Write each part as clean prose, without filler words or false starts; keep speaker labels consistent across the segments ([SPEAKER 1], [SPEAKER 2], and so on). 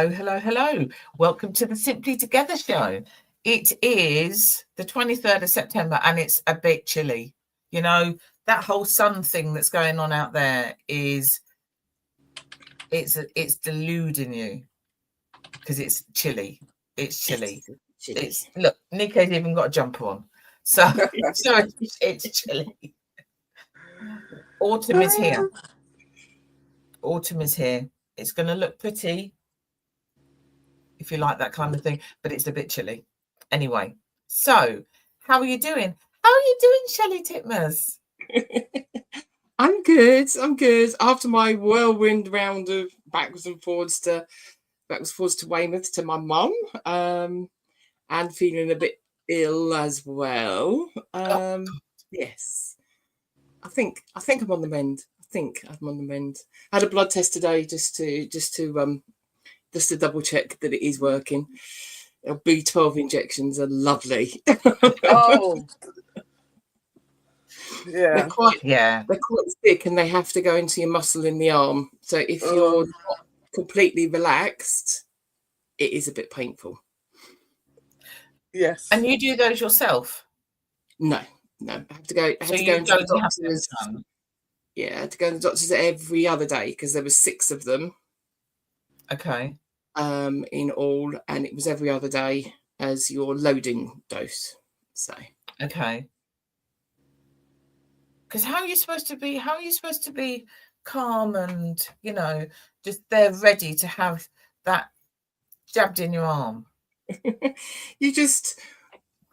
[SPEAKER 1] Hello, hello, hello. Welcome to the Simply Together show. It is the 23rd of September and it's a bit chilly. You know, that whole sun thing that's going on out there is, it's deluding you because it's chilly. It's chilly. It's look, Nico's even got a jumper on. So it's chilly. Autumn is here. Autumn is here. It's going to look pretty if you like that kind of thing, but it's a bit chilly. Anyway, so how are you doing? How are you doing, Shelley Titmus?
[SPEAKER 2] I'm good. After my whirlwind round of backwards and forwards to Weymouth to my mum, and feeling a bit ill as well. Yes, I think I'm on the mend. I had a blood test today just to double check that it is working. B12 injections are lovely.
[SPEAKER 3] Oh, yeah.
[SPEAKER 2] They're quite thick and they have to go into your muscle in the arm. So if you're not completely relaxed, it is a bit painful.
[SPEAKER 3] Yes.
[SPEAKER 1] And you do those yourself?
[SPEAKER 2] No. I have to go. I had to go into the doctors. Yeah, I had to go to the doctors every other day because there were 6 of them.
[SPEAKER 1] Okay.
[SPEAKER 2] In all, and it was every other day as your loading dose. So
[SPEAKER 1] okay. Because how are you supposed to be calm and, you know, just there ready to have that jabbed in your arm?
[SPEAKER 2] I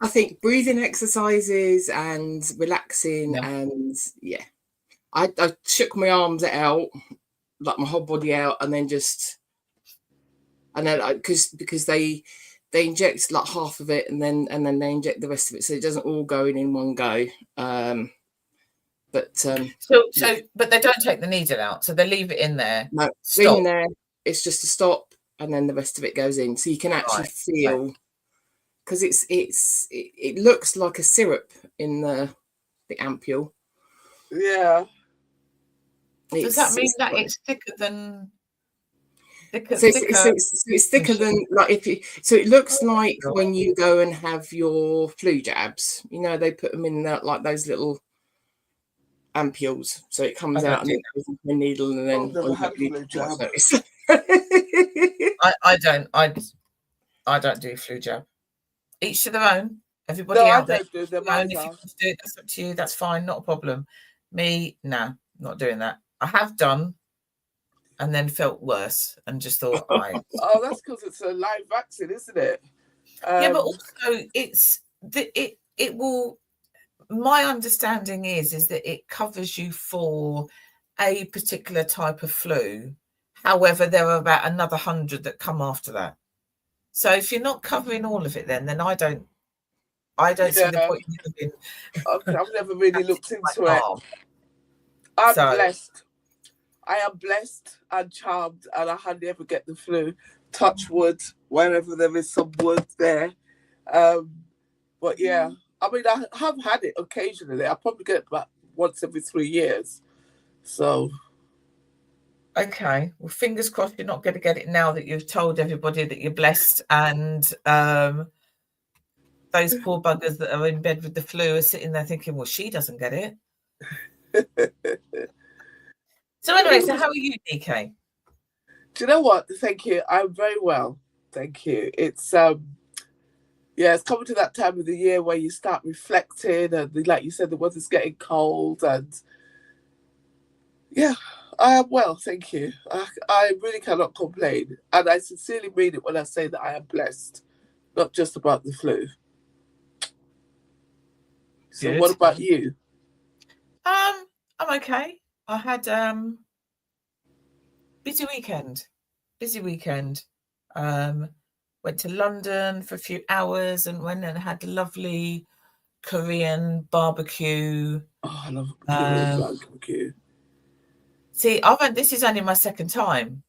[SPEAKER 2] think breathing exercises and relaxing, and I shook my arms out, like my whole body out, and then because they inject like half of it and then they inject the rest of it, so it doesn't all go in one go. But
[SPEAKER 1] they don't take the needle out, so they leave it in there.
[SPEAKER 2] No,
[SPEAKER 1] stop.
[SPEAKER 2] In there. It's just a stop, and then the rest of it goes in, so you can actually feel, because it looks like a syrup in the ampule.
[SPEAKER 3] Yeah.
[SPEAKER 1] Does that mean that it's thicker than?
[SPEAKER 2] It's thicker than, like, so it looks like when you go and have your flu jabs, you know, they put them in that, like those little ampules, so it comes out and it goes into the needle, and then
[SPEAKER 1] I don't do flu jab. Each to their own. Everybody out there. If you want to do it, that's up to you. That's fine, not a problem. Me, nah, not doing that. I have done, and then felt worse, and just thought,
[SPEAKER 3] oh, that's because it's a live vaccine, isn't it?
[SPEAKER 1] Yeah, but also it will. My understanding is that it covers you for a particular type of flu. However, there are about another 100 that come after that. So if you're not covering all of it, then I don't see the point in living.
[SPEAKER 3] Okay, I've never really looked into it. I'm blessed. I am blessed and charmed, and I hardly ever get the flu. Touch wood, wherever there is some wood there. But yeah, I mean, I have had it occasionally. I probably get it about once every 3 years. So.
[SPEAKER 1] Okay. Well, fingers crossed you're not going to get it now that you've told everybody that you're blessed, and those poor buggers that are in bed with the flu are sitting there thinking, well, she doesn't get it. So anyway, so how are you, DK?
[SPEAKER 3] Do you know what? Thank you. I'm very well. Thank you. It's it's coming to that time of the year where you start reflecting, and like you said, the weather's getting cold, and yeah, I am well, thank you. I really cannot complain, and I sincerely mean it when I say that I am blessed, not just about the flu. So
[SPEAKER 1] good.
[SPEAKER 3] What about you?
[SPEAKER 1] I'm okay. I had busy weekend. Went to London for a few hours and went and had a lovely Korean barbecue.
[SPEAKER 3] Oh, I love Korean barbecue.
[SPEAKER 1] See, this is only my second time.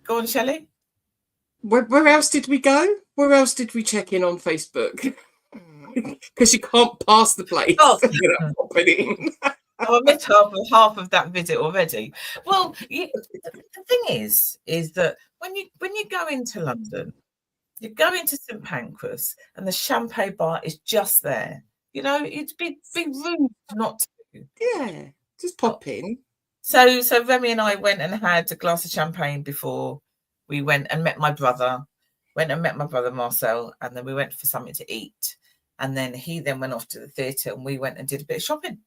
[SPEAKER 1] Go on, Shelley.
[SPEAKER 2] Where else did we go? Where else did we check in on Facebook? Because you can't pass the place.
[SPEAKER 1] Oh,
[SPEAKER 2] I
[SPEAKER 1] missed half of that visit already. Well, the thing is that when you go into London, you go into St Pancras and the champagne bar is just there. You know, it'd be rude not to.
[SPEAKER 2] Yeah, just pop in.
[SPEAKER 1] So Remy and I went and had a glass of champagne before we went and met my brother. Went and met my brother Marcel, and then we went for something to eat. And then he then went off to the theatre, and we went and did a bit of shopping.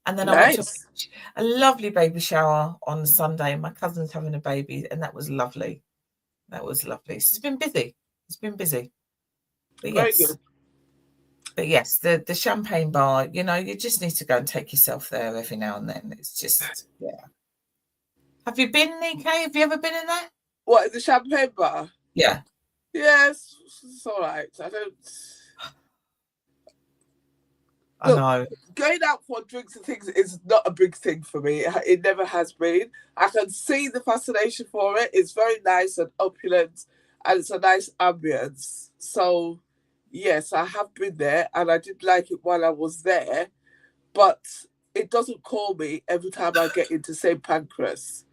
[SPEAKER 1] And then I went to a lovely baby shower on Sunday. My cousin's having a baby, and that was lovely. That was lovely. So it's been busy. It's been busy. But yes. But yes, the champagne bar, you know, you just need to go and take yourself there every now and then. It's just, yeah. Have you been, Nike? Have you ever been in there?
[SPEAKER 3] What, the champagne bar?
[SPEAKER 1] Yeah.
[SPEAKER 3] Yes, it's all right.
[SPEAKER 1] I know.
[SPEAKER 3] Going out for drinks and things is not a big thing for me. It never has been. I can see the fascination for it. It's very nice and opulent, and it's a nice ambience. So, yes, I have been there, and I did like it while I was there, but it doesn't call me every time I get into St Pancras.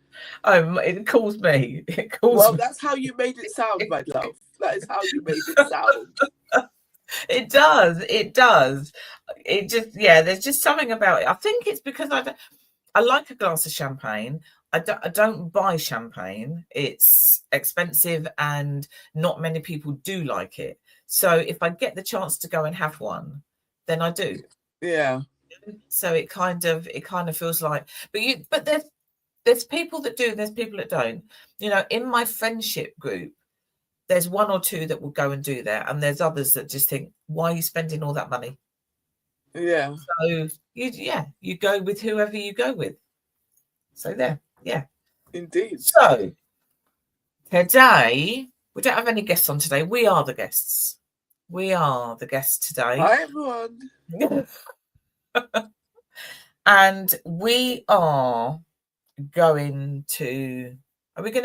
[SPEAKER 1] Oh, it calls me. It calls
[SPEAKER 3] well,
[SPEAKER 1] me.
[SPEAKER 3] That's how you made it sound, my love. That is how you made it sound.
[SPEAKER 1] It does. It does. It just, yeah, there's just something about it. I think it's because I like a glass of champagne. I don't buy champagne. It's expensive and not many people do like it. So if I get the chance to go and have one, then I do.
[SPEAKER 3] Yeah.
[SPEAKER 1] So it kind of feels like, but there's people that do, and there's people that don't. You know, in my friendship group, there's one or two that will go and do that, and there's others that just think, why are you spending all that money?
[SPEAKER 3] Yeah.
[SPEAKER 1] So you go with whoever you go with. So there, yeah.
[SPEAKER 3] Indeed.
[SPEAKER 1] So today, we don't have any guests on today. We are the guests. We are the guests today.
[SPEAKER 3] Hi, everyone.
[SPEAKER 1] And we are going to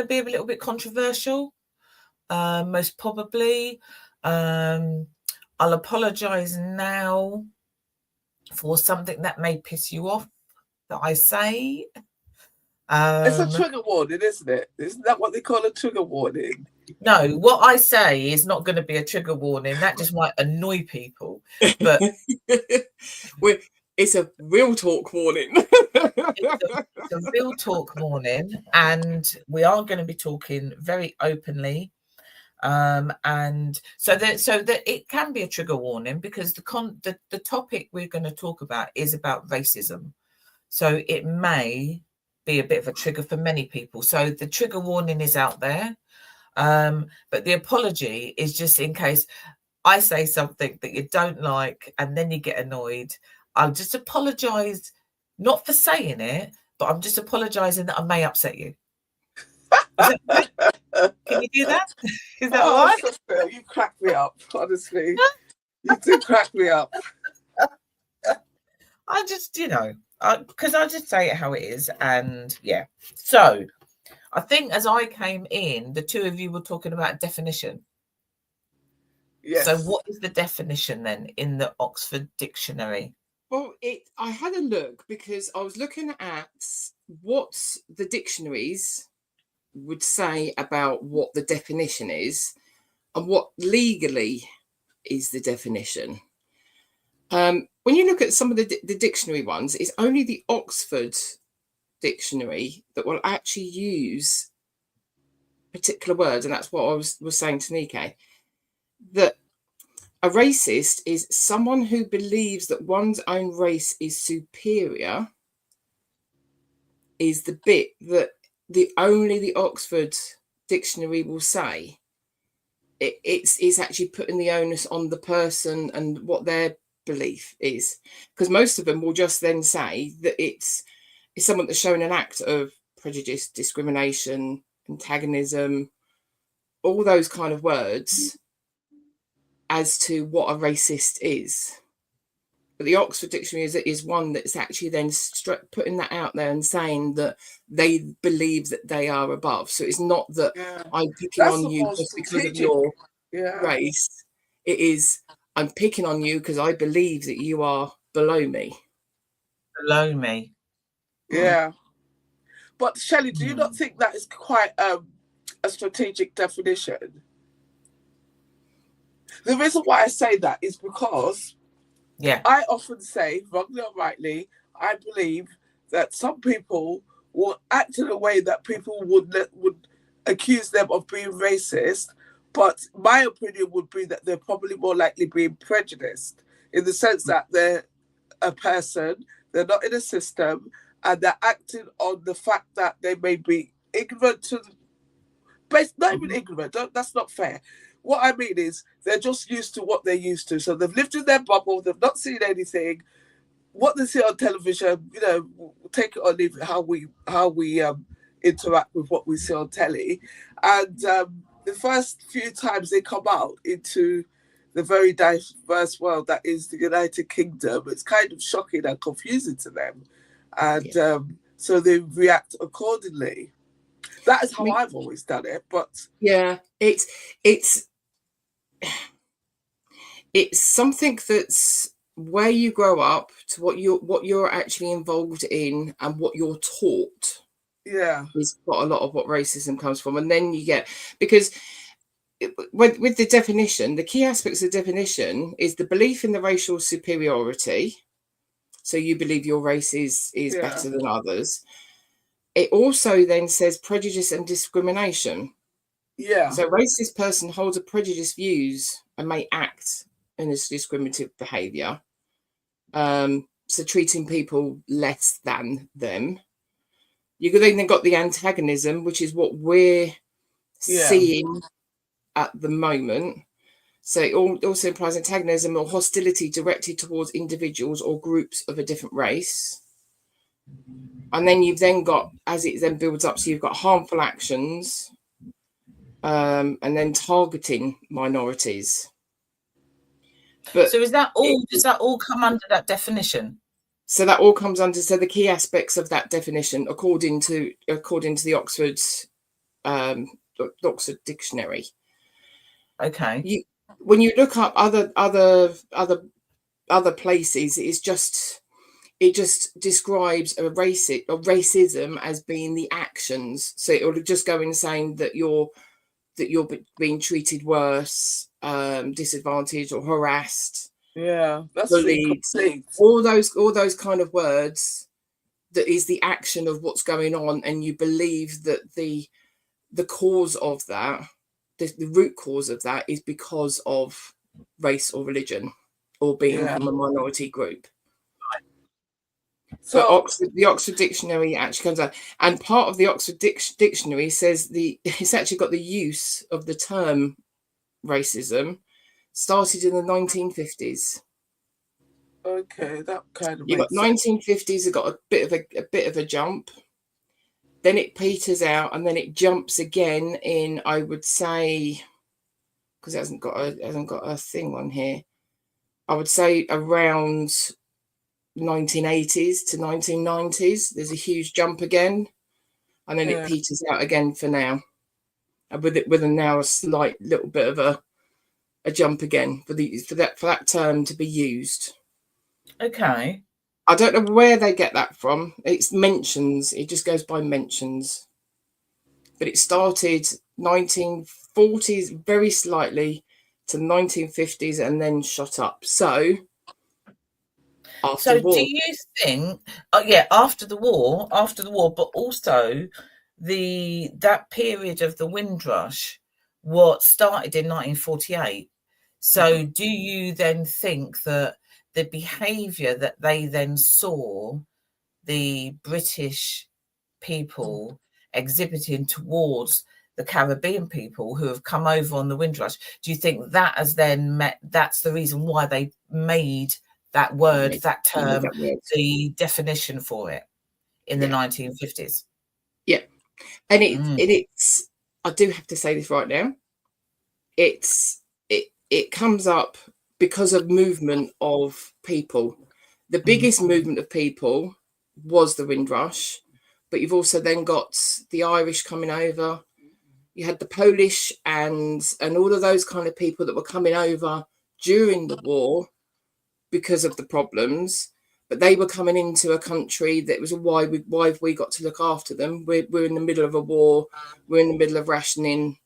[SPEAKER 1] be a little bit controversial? Most probably. I'll apologize now for something that may piss you off that I say.
[SPEAKER 3] It's a trigger warning, isn't it? Isn't that what they call a trigger warning?
[SPEAKER 1] No, what I say is not going to be a trigger warning. That just might annoy people. But
[SPEAKER 2] it's a real talk warning.
[SPEAKER 1] It's a real talk warning, and we are going to be talking very openly. And so that it can be a trigger warning, because the topic we're going to talk about is about racism. So it may be a bit of a trigger for many people. So the trigger warning is out there. But the apology is just in case I say something that you don't like and then you get annoyed. I'll just apologize, not for saying it, but I'm just apologizing that I may upset you. Can you do that? Is that all right?
[SPEAKER 3] Sister, you crack me up, honestly. You do crack me up.
[SPEAKER 1] I just, because I just say it how it is. And yeah. So I think as I came in, the two of you were talking about definition.
[SPEAKER 3] Yes.
[SPEAKER 1] So what is the definition then in the Oxford Dictionary?
[SPEAKER 2] Well, I had a look because I was looking at what the dictionaries would say about what the definition is and what legally is the definition. When you look at some of the dictionary ones, it's only the Oxford Dictionary that will actually use particular words, and that's what I was saying to Nike, that a racist is someone who believes that one's own race is superior, is the bit that only the Oxford Dictionary will say. It's actually putting the onus on the person and what their belief is, because most of them will just then say that it's someone that's shown an act of prejudice, discrimination, antagonism, all those kind of words as to what a racist is. But the Oxford Dictionary is one that's actually then putting that out there and saying that they believe that they are above. So it's not that I'm picking on you just because of your race. It is, I'm picking on you because I believe that you are below me.
[SPEAKER 1] Below me.
[SPEAKER 3] Yeah. But Shelley, do you not think that is quite a strategic definition? The reason why I say that is because I often say, wrongly or rightly, I believe that some people will act in a way that people would accuse them of being racist, but my opinion would be that they're probably more likely being prejudiced, in the sense that they're a person, they're not in a system, and they're acting on the fact that they may be ignorant to, not even ignorant, that's not fair. What I mean is they're just used to what they're used to. So they've lived in their bubble, they've not seen anything. What they see on television, you know, we'll take it or leave it, how we interact with what we see on telly. And the first few times they come out into the very diverse world that is the United Kingdom, it's kind of shocking and confusing to them. And so they react accordingly. That is how I've always done it. But
[SPEAKER 2] yeah, it's something that's where you grow up to what you're actually involved in and what you're taught.
[SPEAKER 3] Yeah,
[SPEAKER 2] is what a lot of what racism comes from. And then you get, because with the definition, the key aspects of the definition is the belief in the racial superiority. So you believe your race is better than others. It also then says prejudice and discrimination.
[SPEAKER 3] Yeah.
[SPEAKER 2] So a racist person holds a prejudiced views and may act in this discriminative behaviour. So treating people less than them. You then got the antagonism, which is what we're seeing at the moment. So it also implies antagonism or hostility directed towards individuals or groups of a different race. And then you've then got, as it then builds up, so you've got harmful actions, and then targeting minorities.
[SPEAKER 1] But so is that all? Does that all come under that definition?
[SPEAKER 2] So that all comes under, so the key aspects of that definition, according to the Oxford Dictionary.
[SPEAKER 1] Okay.
[SPEAKER 2] When you look up other places, it just describes a racism as being the actions. So it will just go in saying that you're being treated worse, disadvantaged or harassed.
[SPEAKER 3] Yeah, that's
[SPEAKER 2] bullied, all those kind of words. That is the action of what's going on, and you believe that the cause of that, the root cause of that, is because of race or religion, or being from a minority group. So the Oxford Dictionary actually comes out, and part of the Oxford Dictionary says it's actually got the use of the term racism started in the 1950s.
[SPEAKER 3] Okay, that kind of
[SPEAKER 2] you got 1950s. It got a bit of a jump. Then it peters out, and then it jumps again in, I would say, because it hasn't got a thing on here, I would say around 1980s to 1990s. There's a huge jump again, and then it peters out again for now. With a now a slight little bit of a jump again for that term to be used.
[SPEAKER 1] Okay.
[SPEAKER 2] I don't know where they get that from. It's mentions. It just goes by mentions. But it started 1940s very slightly to 1950s and then shot up. So after the war.
[SPEAKER 1] Do you think, after the war, but also that period of the Windrush, what started in 1948. So do you then think that the behaviour that they then saw the British people exhibiting towards the Caribbean people who have come over on the Windrush, do you think that has then that's the reason why they made that word, that term, the definition for it in the 1950s?
[SPEAKER 2] Yeah. And it's, I do have to say this right now, it comes up because of movement of people. The biggest movement of people was the Windrush, but you've also then got the Irish coming over. You had the Polish and all of those kind of people that were coming over during the war because of the problems. but they were coming into a country that was why have we got to look after them? We're in the middle of a war. We're in the middle of rationing.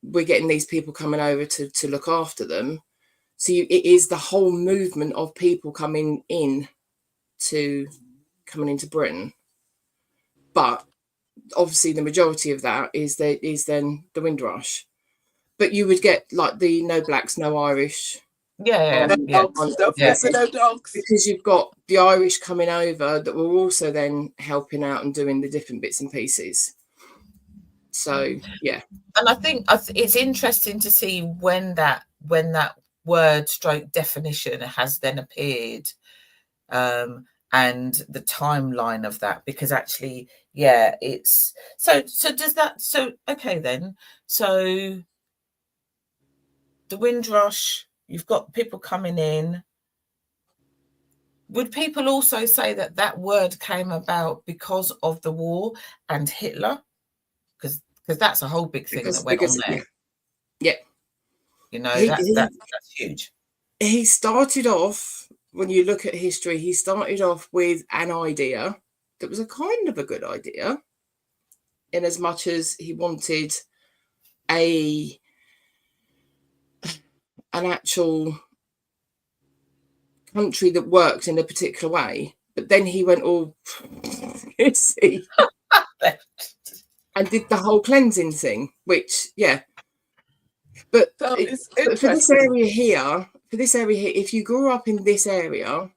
[SPEAKER 2] We're getting these people coming over to look after them. So it is the whole movement of people coming into Britain. But obviously the majority of that is then the Windrush. But you would get like the no blacks, no Irish.
[SPEAKER 3] No dogs. Don't forget the no dogs.
[SPEAKER 2] Because you've got the Irish coming over that were also then helping out and doing the different bits and pieces. So yeah.
[SPEAKER 1] And I think it's interesting to see when that word stroke definition has then appeared, and the timeline of that, because actually, yeah, it's so does that, so okay then, so the Windrush, you've got people coming in. Would people also say that that word came about because of the war and Hitler? Because that's a whole big thing that went on there.
[SPEAKER 2] Yeah.
[SPEAKER 1] You know, that's huge.
[SPEAKER 2] He started off, when you look at history, he started off with an idea that was a kind of a good idea, in as much as he wanted an actual country that worked in a particular way. But then he went all see and did the whole cleansing thing, which but for this area here, if you grew up in this area,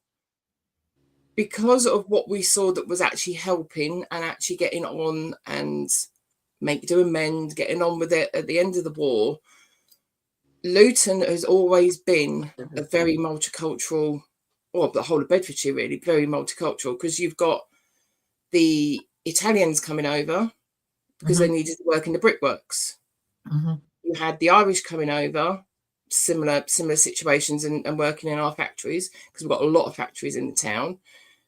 [SPEAKER 2] because of what we saw that was actually helping and actually getting on and getting on with it at the end of the war, Luton has always been a very multicultural, or the whole of Bedfordshire really, very multicultural, because you've got the Italians coming over because they needed to work in the brickworks. You had the Irish coming over, similar situations, and working in our factories, because we've got a lot of factories in the town.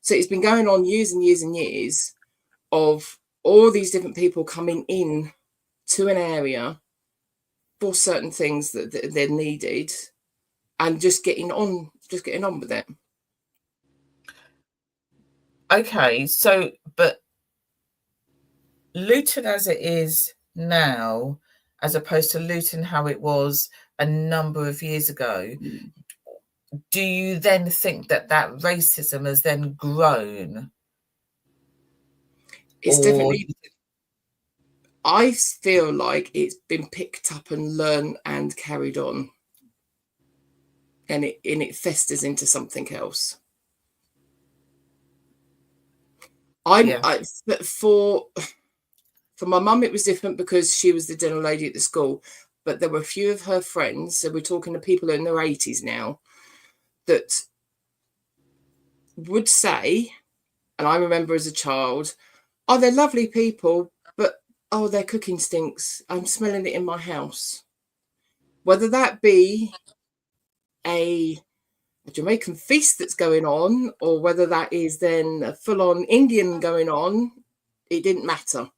[SPEAKER 2] So it's been going on years and years and years of all these different people coming in to an area for certain things that they're needed, and just getting on with it.
[SPEAKER 1] Okay, so but Luton as it is now, as opposed to Luton how it was a number of years ago, do you then think that racism has then grown?
[SPEAKER 2] It's definitely, I feel like it's been picked up and learned and carried on, and it festers into something else. For my mum, it was different because she was the dinner lady at the school, but there were a few of her friends, so we're talking to people in their 80s now, that would say, and I remember as a child, oh, they're lovely people, but oh, their cooking stinks. I'm smelling it in my house. Whether that be a Jamaican feast that's going on, or whether that is then a full-on Indian going on, it didn't matter.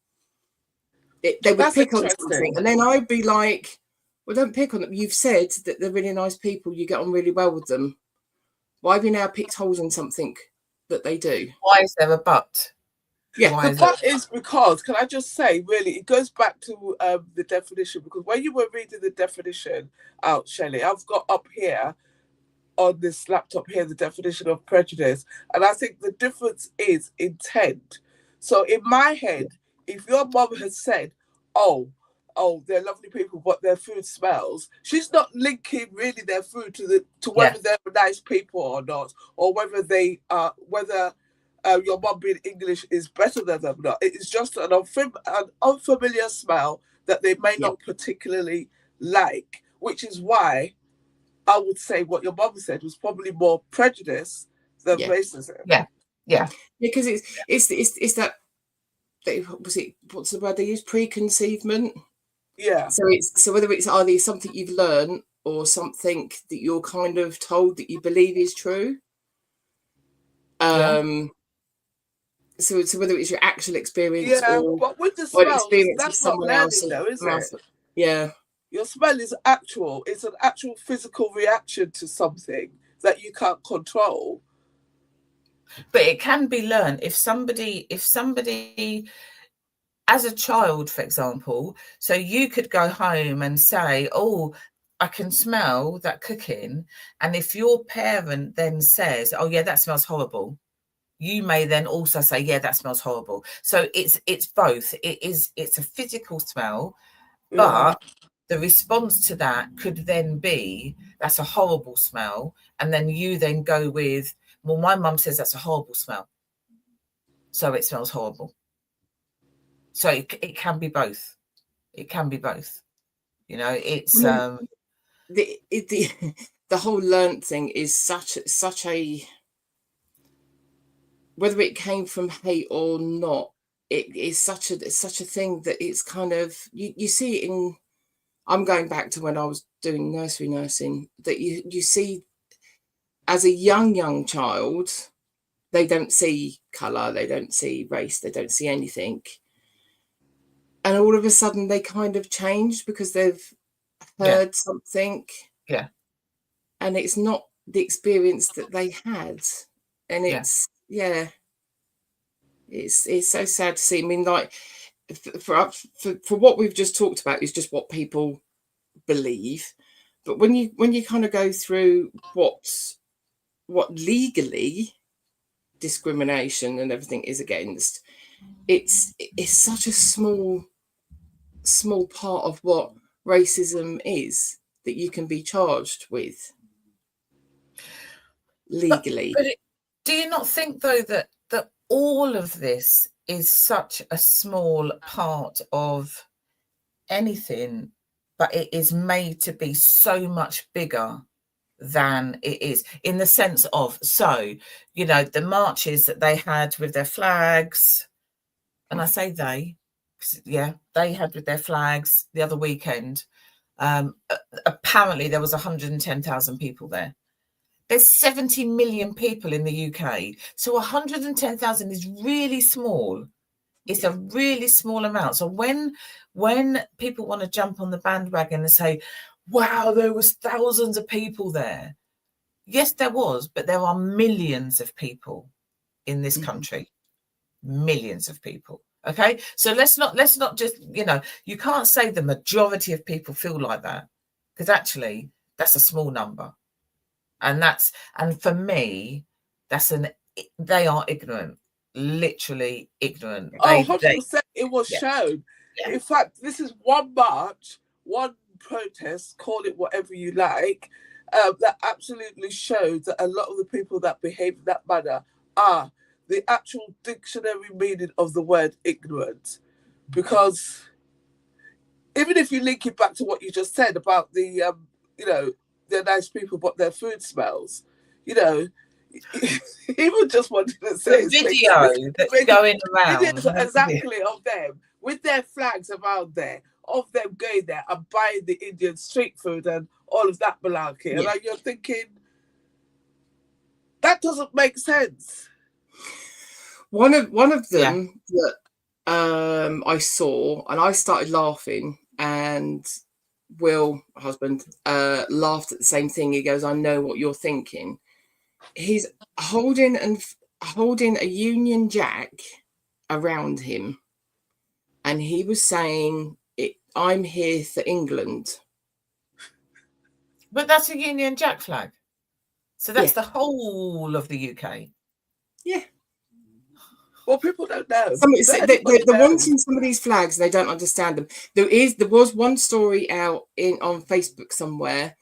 [SPEAKER 2] They would pick on something, and then I'd be like, well, don't pick on them. You've said that they're really nice people, you get on really well with them. Why have you now picked holes in something that they do?
[SPEAKER 1] Why is there a but?
[SPEAKER 3] Yeah, the but is because, can I just say, really, it goes back to the definition, because when you were reading the definition out, Shelley, I've got up here on this laptop here the definition of prejudice, and I think the difference is intent. So in my head, if your mom has said, oh, they're lovely people, but their food smells, she's not linking really their food to whether they're nice people or not, or whether they are your mom being English is better than them or not. It's just an unfamiliar smell that they may not particularly like, which is why I would say what your mum said was probably more prejudice than racism.
[SPEAKER 1] Yeah.
[SPEAKER 2] Because it's that, what's the word they use? Preconceivement.
[SPEAKER 3] Yeah.
[SPEAKER 2] So whether it's either something you've learned or something that you're kind of told that you believe is true. So whether it's your actual experience
[SPEAKER 3] but with the smells,
[SPEAKER 2] experience
[SPEAKER 3] that's
[SPEAKER 2] of someone
[SPEAKER 3] not
[SPEAKER 2] else,
[SPEAKER 3] learning, though, is it?
[SPEAKER 2] Yeah.
[SPEAKER 3] Your smell is actual. It's an actual physical reaction to something that you can't control.
[SPEAKER 1] But it can be learned if somebody as a child, for example, so you could go home and say, oh, I can smell that cooking. And if your parent then says, oh yeah, that smells horrible, you may then also say, yeah, that smells horrible. So it's both. It's a physical smell, but the response to that could then be, that's a horrible smell. And then you then go with, well, my mum says that's a horrible smell, so it smells horrible. So it can be both. It can be both. You know, it's
[SPEAKER 2] the whole learnt thing is such a, whether it came from hate or not, it is such a thing that it's kind of, you see it in, I'm going back to when I was doing nursery nursing, that you see as a young child, they don't see colour, they don't see race, they don't see anything. And all of a sudden they kind of change because they've heard something.
[SPEAKER 1] Yeah.
[SPEAKER 2] And it's not the experience that they had. And it's, it's so sad to see. I mean, like, for what we've just talked about is just what people believe. But when you kind of go through what legally discrimination and everything is against, it's such a small part of what racism is that you can be charged with legally.
[SPEAKER 1] But do you not think, though, that all of this is such a small part of anything, but it is made to be so much bigger than it is, in the sense of, so, you know, the marches that they had with their flags, and I say they had with their flags the other weekend. Apparently there was 110,000 people there. There's 70 million people in the UK. So 110,000 is really small. It's a really small amount. So when people want to jump on the bandwagon and say, wow, there was thousands of people there. Yes, there was, but there are millions of people in this country. Millions of people. Okay. So let's not just, you know, you can't say the majority of people feel like that, because actually that's a small number. And for me, they are ignorant, literally ignorant.
[SPEAKER 3] 100%. It was shown.
[SPEAKER 1] Yeah.
[SPEAKER 3] In fact, this is one march, one protest, call it whatever you like, that absolutely shows that a lot of the people that behave in that manner are the actual dictionary meaning of the word ignorant. Because even if you link it back to what you just said about the, you know, they're nice people, but their food smells, you know, even just wanted to say
[SPEAKER 1] the video that's going around.
[SPEAKER 3] Exactly, of them with their flags around there, of them going there and buying the Indian street food and all of that malarkey. And like, you're thinking, that doesn't make sense.
[SPEAKER 2] One of them that I saw, and I started laughing, and Will, my husband, laughed at the same thing. He goes, I know what you're thinking. He's holding a Union Jack around him, and he was saying, I'm here for England.
[SPEAKER 1] But that's a Union Jack flag. So that's the whole of the UK.
[SPEAKER 2] Yeah.
[SPEAKER 3] Well, people don't know.
[SPEAKER 2] They're wanting some of these flags and they don't understand them. There was one story out on Facebook somewhere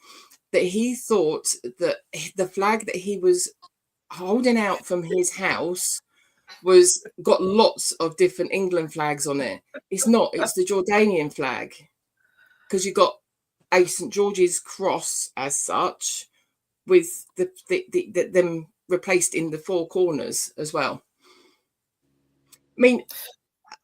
[SPEAKER 2] that he thought that the flag that he was holding out from his house got lots of different England flags on it. It's not. It's the Jordanian flag, because you got a St. George's cross as such, with them replaced in the four corners as well. I mean,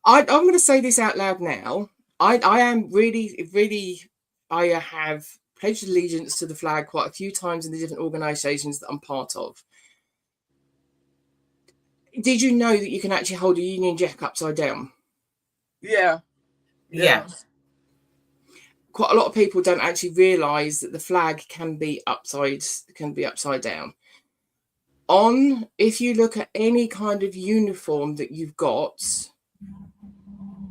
[SPEAKER 2] I'm going to say this out loud now. I am really, really, I have pledged allegiance to the flag quite a few times in the different organisations that I'm part of. Did you know that you can actually hold a Union Jack upside down?
[SPEAKER 3] Yeah.
[SPEAKER 2] Quite a lot of people don't actually realise that the flag can be upside down. if you look at any kind of uniform that you've got,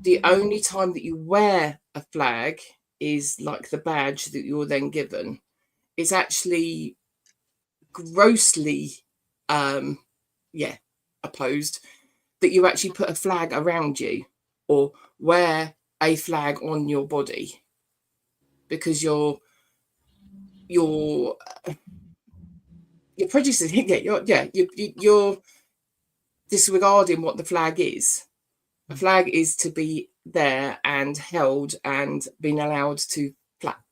[SPEAKER 2] the only time that you wear a flag is like the badge that you're then given. It's actually grossly opposed that you actually put a flag around you or wear a flag on your body, because you're prejudicing. You're disregarding what the flag is. A flag is to be there and held and being allowed to flap.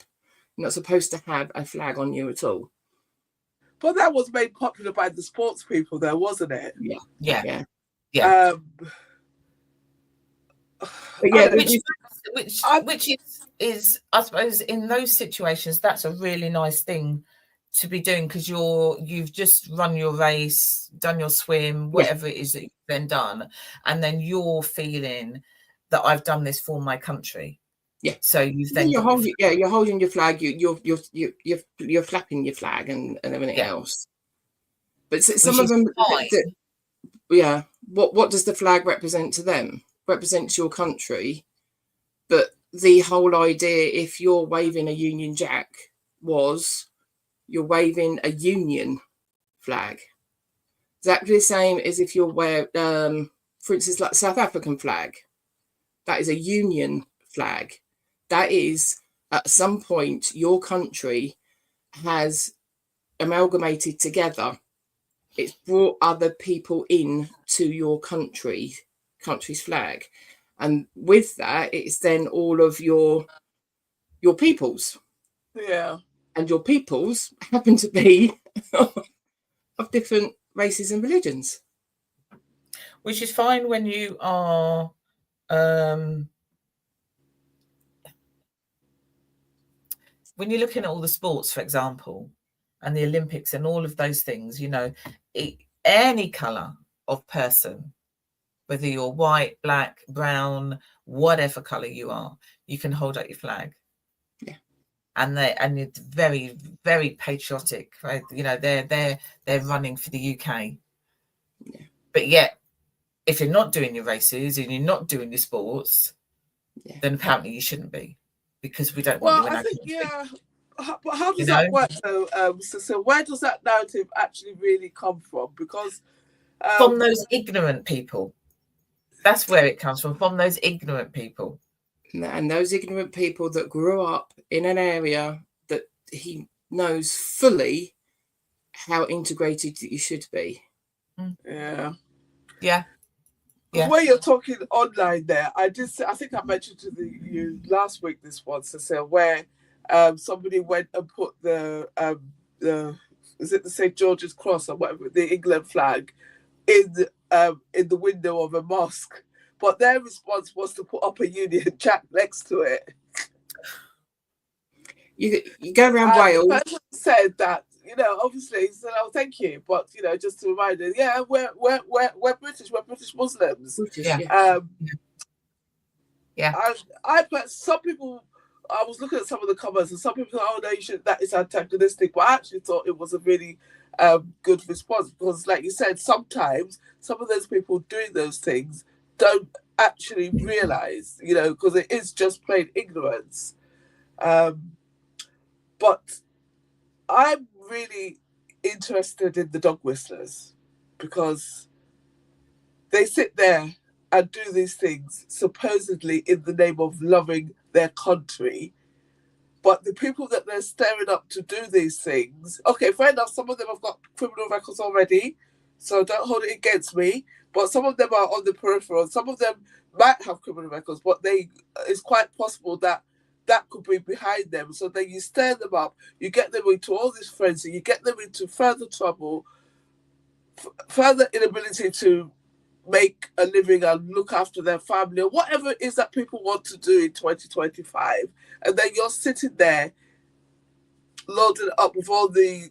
[SPEAKER 2] You're not supposed to have a flag on you at all.
[SPEAKER 3] But that was made popular by the sports people, though, wasn't it?
[SPEAKER 1] Yeah.
[SPEAKER 2] But yeah,
[SPEAKER 1] which is, I suppose, in those situations, that's a really nice thing to be doing, because you've just run your race, done your swim, whatever it is that you've then done, and then you're feeling that I've done this for my country.
[SPEAKER 2] Yeah.
[SPEAKER 1] So you're
[SPEAKER 2] holding your flag. You're flapping your flag and everything else. But some of them, what does the flag represent to them? Represents your country. But the whole idea, if you're waving a Union Jack, was you're waving a Union flag. Exactly the same as if you're for instance, like South African flag. That is a Union flag. That is, at some point, your country has amalgamated together. It's brought other people in to your country's flag. And with that, it's then all of your peoples.
[SPEAKER 3] Yeah.
[SPEAKER 2] And your peoples happen to be of different races and religions.
[SPEAKER 1] Which is fine when you are when you're looking at all the sports, for example, and the Olympics and all of those things, any colour of person, whether you're white, black, brown, whatever colour you are, you can hold up your flag.
[SPEAKER 2] Yeah.
[SPEAKER 1] And it's very, very patriotic, right? They're running for the UK.
[SPEAKER 2] Yeah.
[SPEAKER 1] But yet, if you're not doing your races and you're not doing your sports, then apparently you shouldn't be, because we don't want you in our country.
[SPEAKER 3] But how does that work though? So where does that narrative actually really come from? Because
[SPEAKER 1] from those ignorant people. That's where it comes from those ignorant people.
[SPEAKER 2] And those ignorant people that grew up in an area that he knows fully how integrated you should be.
[SPEAKER 3] Yeah.
[SPEAKER 1] Yeah.
[SPEAKER 3] When you're talking online there, I think I mentioned to you last week this once, where somebody went and put the is it the St. George's Cross or whatever, the England flag, in the window of a mosque, but their response was to put up a Union Jack next to it.
[SPEAKER 2] You go around Wales.
[SPEAKER 3] The person said that, obviously, he said, "Oh, thank you," but just to remind us, we're British, we're British Muslims. Some people, I was looking at some of the comments, and some people thought, "Oh no, that is antagonistic," but I actually thought it was a really good response, because, like you said, sometimes some of those people doing those things don't actually realize, because it is just plain ignorance. But I'm really interested in the dog whistlers, because they sit there and do these things supposedly in the name of loving their country. But the people that they're stirring up to do these things, okay, fair enough, some of them have got criminal records already, so don't hold it against me. But some of them are on the peripheral. Some of them might have criminal records, but it's quite possible that could be behind them. So then you stir them up, you get them into all this frenzy, you get them into further trouble, further inability to make a living and look after their family, or whatever it is that people want to do in 2025. And then you're sitting there loaded up with all the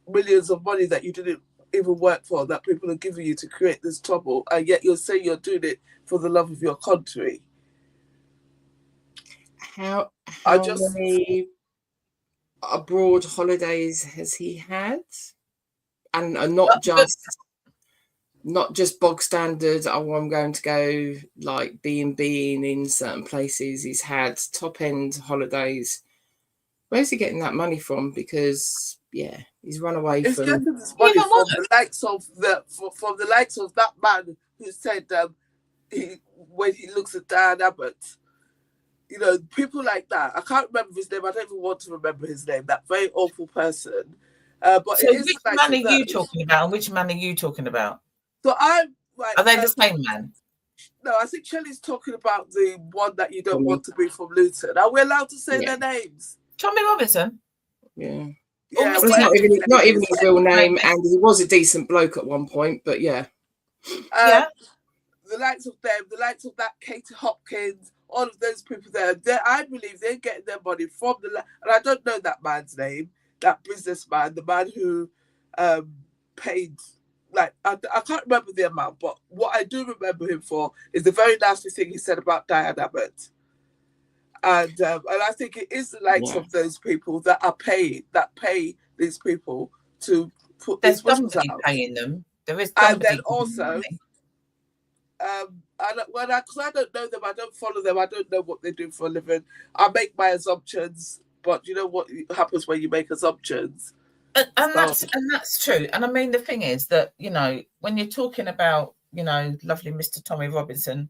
[SPEAKER 3] millions of money that you didn't even work for, that people are giving you to create this trouble, and yet you're saying you're doing it for the love of your country.
[SPEAKER 2] How many abroad holidays has he had? and are not just bog standard. Oh, I'm going to go like B&B in certain places. He's had top end holidays. Where's he getting that money from? Because he's run away
[SPEAKER 3] He's
[SPEAKER 2] from.
[SPEAKER 3] getting this money from the likes of that man who said when he looks at Diane Abbott, you know, people like that. I can't remember his name. I don't even want to remember his name. That very awful person. But
[SPEAKER 1] so which man are you talking about? And which man are you talking about?
[SPEAKER 3] So I'm like,
[SPEAKER 1] are they the same man?
[SPEAKER 3] No, I think Shelley's talking about the one that you don't want to be from Luton. Are we allowed to say their names?
[SPEAKER 1] Tommy Robinson.
[SPEAKER 2] Yeah.
[SPEAKER 3] Yeah,
[SPEAKER 2] it's not even his real name, and he was a decent bloke at one point, but yeah.
[SPEAKER 3] The likes of them, the likes of that Katie Hopkins, all of those people there, I believe they're getting their money from and I don't know that man's name, that businessman, the man who paid, like, I can't remember the amount, but what I do remember him for is the very nasty thing he said about Diane Abbott. And I think it is the likes of those people that pay these people to put these whistles out.
[SPEAKER 1] Paying them. There is
[SPEAKER 3] and then also, because I don't know them, I don't follow them, I don't know what they do for a living. I make my assumptions, but you know what happens when you make assumptions.
[SPEAKER 1] And that's true. And I mean, the thing is that, you know, when you're talking about, you know, lovely Mr. Tommy Robinson,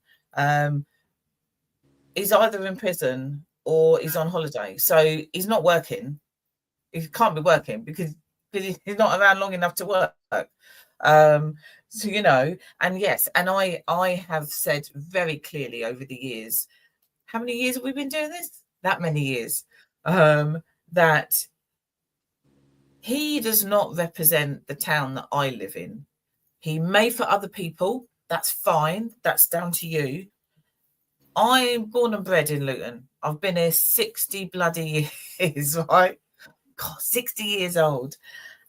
[SPEAKER 1] he's either in prison or he's on holiday. So he's not working. He can't be working because he's not around long enough to work. So, you know, and yes, and I have said very clearly over the years, how many years have we been doing this? That many years, that he does not represent the town that I live in. He may for other people. That's fine. That's down to you. I'm born and bred in Luton. I've been here 60 bloody years, right? God, 60 years old.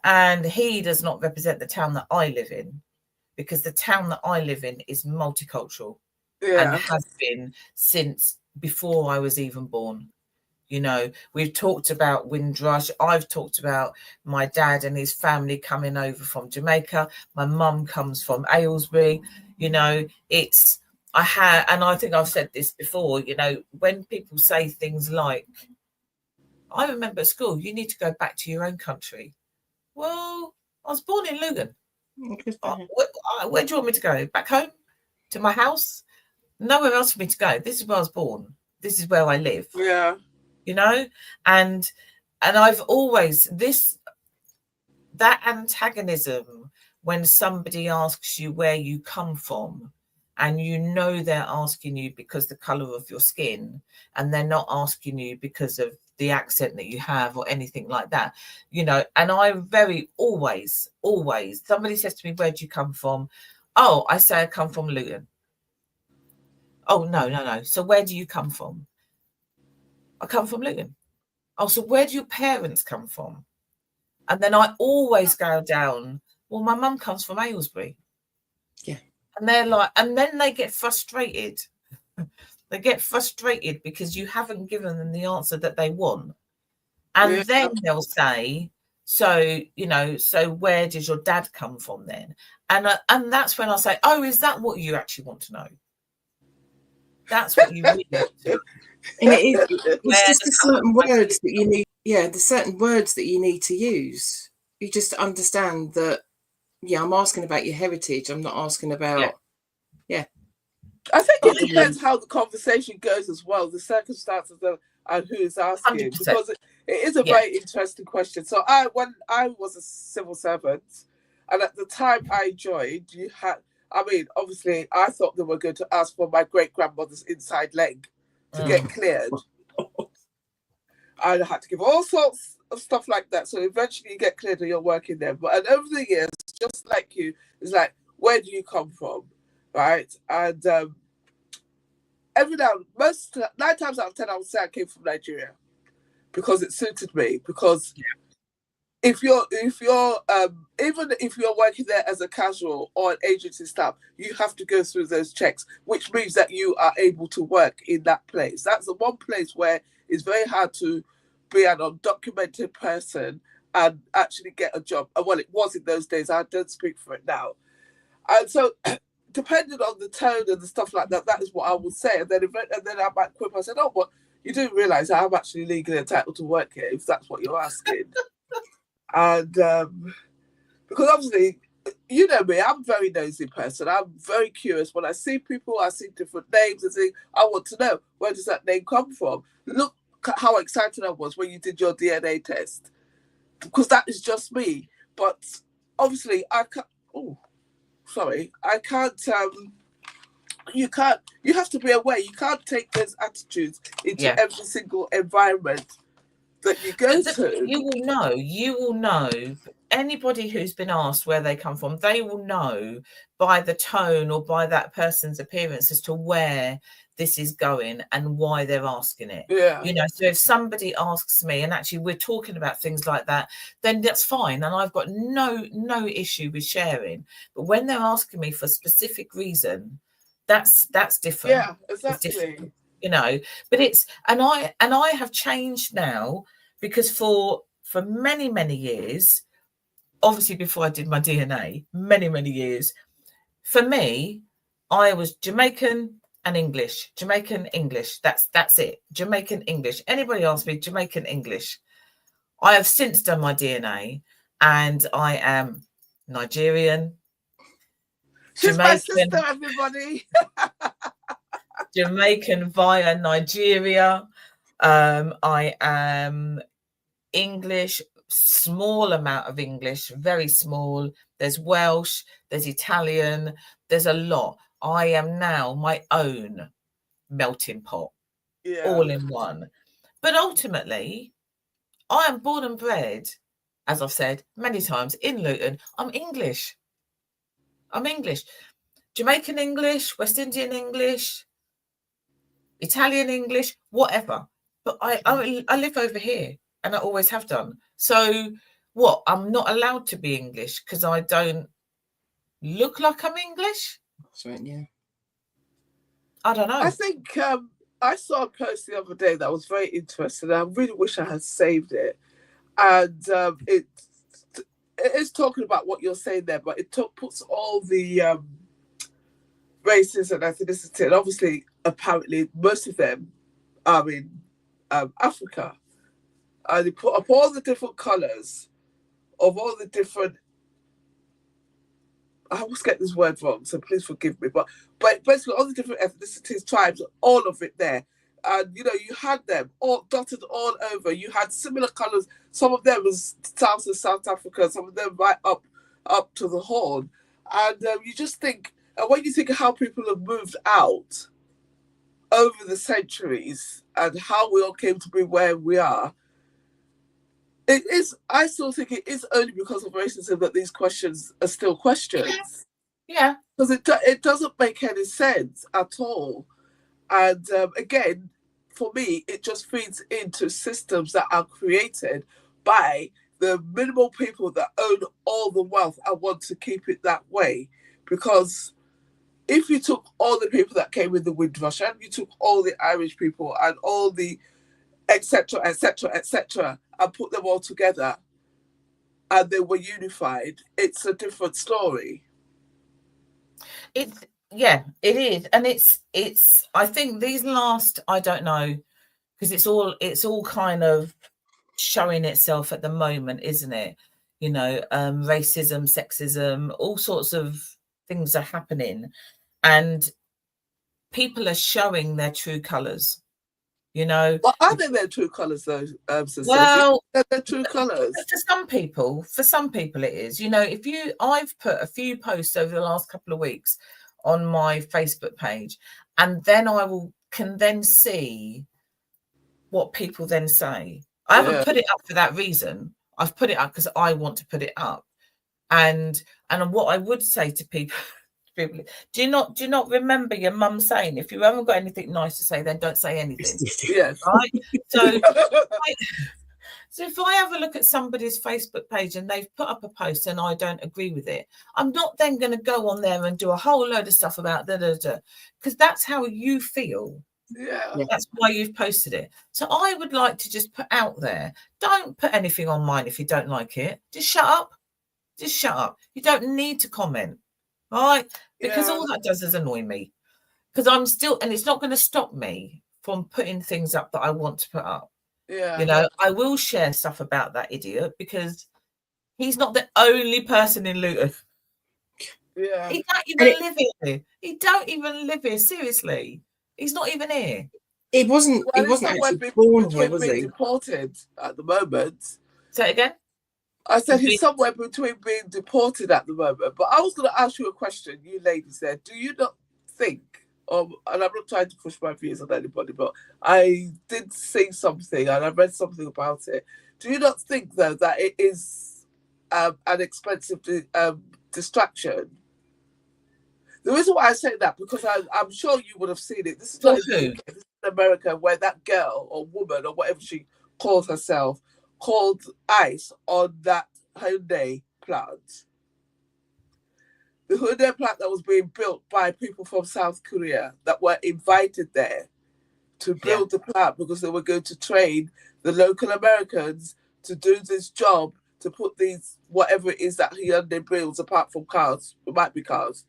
[SPEAKER 1] And he does not represent the town that I live in, because the town that I live in is multicultural and has been since before I was even born. You know, we've talked about Windrush. I've talked about my dad and his family coming over from Jamaica. My mum comes from Aylesbury. You know, and I think I've said this before, you know, when people say things like, I remember at school, you need to go back to your own country. Well, I was born in Luton. Where do you want me to go? Back home? To my house? Nowhere else for me to go. This is where I was born. This is where I live.
[SPEAKER 3] Yeah.
[SPEAKER 1] You know? And I've always, that antagonism when somebody asks you where you come from, and you know they're asking you because the colour of your skin, and they're not asking you because of the accent that you have or anything like that, you know. And I always, somebody says to me, where do you come from? Oh, I say I come from Luton. Oh, no. So where do you come from? I come from Luton. Oh, so where do your parents come from? And then I always go down, well, my mum comes from Aylesbury.
[SPEAKER 2] Yeah.
[SPEAKER 1] And they're like, and then they get frustrated. They get frustrated because you haven't given them the answer that they want. And then they'll say, so, you know, so where does your dad come from then? And that's when I say, oh, is that what you actually want to know? That's what you really want to know.
[SPEAKER 2] And it's just the certain words that you need. Yeah, the certain words that you need to use. You just understand that, I'm asking about your heritage. I'm not asking about,
[SPEAKER 3] I think it depends how the conversation goes as well, the circumstances and who is asking,
[SPEAKER 1] 100%.
[SPEAKER 3] because it is a very interesting question. So when I was a civil servant, and at the time I joined, obviously I thought they were going to ask for my great-grandmother's inside leg to get cleared. I had to give all sorts of stuff like that. So eventually you get cleared and you're working there. And over the years, just like you, it's like, where do you come from? Right? And every now, 9 times out of 10, I would say I came from Nigeria because it suited me. Because if you're even if you're working there as a casual or an agency staff, you have to go through those checks, which means that you are able to work in that place. That's the one place where it's very hard to be an undocumented person and actually get a job. Well, it was in those days. I don't speak for it now. And so, depending on the tone and the stuff like that, that is what I would say. And then I might quip. I said, "Oh, but you do realise I'm actually legally entitled to work here, if that's what you're asking." And because obviously, you know me, I'm a very nosy person. I'm very curious. When I see people, I see different names and think, I want to know, where does that name come from? Look how excited I was when you did your DNA test. Because that is just me. But obviously, I can't... Oh, sorry. I can't... you have to be aware. You can't take those attitudes into every single environment that you go to.
[SPEAKER 1] You will know. Anybody who's been asked where they come from, they will know by the tone or by that person's appearance as to where this is going and why they're asking it.
[SPEAKER 3] Yeah.
[SPEAKER 1] You know, so if somebody asks me, and actually we're talking about things like that, then that's fine. And I've got no issue with sharing. But when they're asking me for a specific reason, that's different.
[SPEAKER 3] Yeah, exactly.
[SPEAKER 1] You know, but it's and I have changed now, because for many years, obviously before I did my DNA, many years, for me, I was Jamaican and English. Jamaican English. That's it. Jamaican English. Anybody ask me, Jamaican English. I have since done my DNA, and I am Nigerian.
[SPEAKER 3] She's my sister, everybody.
[SPEAKER 1] Jamaican via Nigeria. I am English, small amount of English, very small. There's Welsh, there's Italian, there's a lot. I am now my own melting pot, all in one. But ultimately, I am born and bred, as I've said many times, in Luton. I'm English. Jamaican English, West Indian English, Italian English, whatever. But I live over here, and I always have done. So what? I'm not allowed to be English because I don't look like I'm English?
[SPEAKER 2] That's right, yeah.
[SPEAKER 3] I don't know. I think I saw a post the other day that was very interesting. I really wish I had saved it. And it is talking about what you're saying there, but it puts all the races and ethnicity, and obviously, apparently, most of them are in Africa. And they put up all the different colours of all the different... I always get this word wrong, so please forgive me. But basically, all the different ethnicities, tribes, all of it there. And, you know, you had them all dotted all over. You had similar colours. Some of them was South and South Africa, some of them right up to the Horn. And you just think, and when you think of how people have moved out over the centuries and how we all came to be where we are, I still think it is only because of racism that these questions are still questions.
[SPEAKER 1] Yeah.
[SPEAKER 3] Because it doesn't make any sense at all. And again, for me, it just feeds into systems that are created by the minimal people that own all the wealth and want to keep it that way. Because if you took all the people that came with the Windrush, and you took all the Irish people and all the etc., and put them all together, and they were unified, it's a different story.
[SPEAKER 1] It is, and it's. I think these last, I don't know, because it's all kind of showing itself at the moment, isn't it? You know, racism, sexism, all sorts of things are happening, and people are showing their true colours. You know,
[SPEAKER 3] well, are they their true colours though?
[SPEAKER 1] Well,
[SPEAKER 3] their true colours.
[SPEAKER 1] For some people, it is. You know, I've put a few posts over the last couple of weeks on my Facebook page, and then can then see what people then say. I haven't put it up for that reason. I've put it up because I want to put it up, and what I would say to people. Do you not remember your mum saying, if you haven't got anything nice to say, then don't say anything?
[SPEAKER 3] Yes.
[SPEAKER 1] Right? So if I have a look at somebody's Facebook page and they've put up a post and I don't agree with it, I'm not then going to go on there and do a whole load of stuff about because that's how you feel.
[SPEAKER 3] Yeah.
[SPEAKER 1] That's why you've posted it. So I would like to just put out there, don't put anything on mine if you don't like it. Just shut up. Just shut up. You don't need to comment. All right? Because all that does is annoy me. Because I'm still, and it's not going to stop me from putting things up that I want to put up.
[SPEAKER 3] Yeah.
[SPEAKER 1] You know, I will share stuff about that idiot because he's not the only person in Luton.
[SPEAKER 3] Yeah.
[SPEAKER 1] He don't even live here. He don't even live here. Seriously. He's not even here.
[SPEAKER 2] It wasn't actually born here, was he?
[SPEAKER 3] Deported at the moment.
[SPEAKER 1] Say it again?
[SPEAKER 3] I said he's somewhere between being deported at the moment. But I was going to ask you a question, you ladies there. Do you not think, and I'm not trying to push my views on anybody, but I did see something and I read something about it. Do you not think, though, that it is an expensive distraction? The reason why I say that, because I'm sure you would have seen it. This is not in UK, this is in America, where that girl or woman or whatever she calls herself called ICE on that Hyundai plant. The Hyundai plant that was being built by people from South Korea that were invited there to build the plant because they were going to train the local Americans to do this job, to put these, whatever it is that Hyundai builds apart from cars, it might be cars,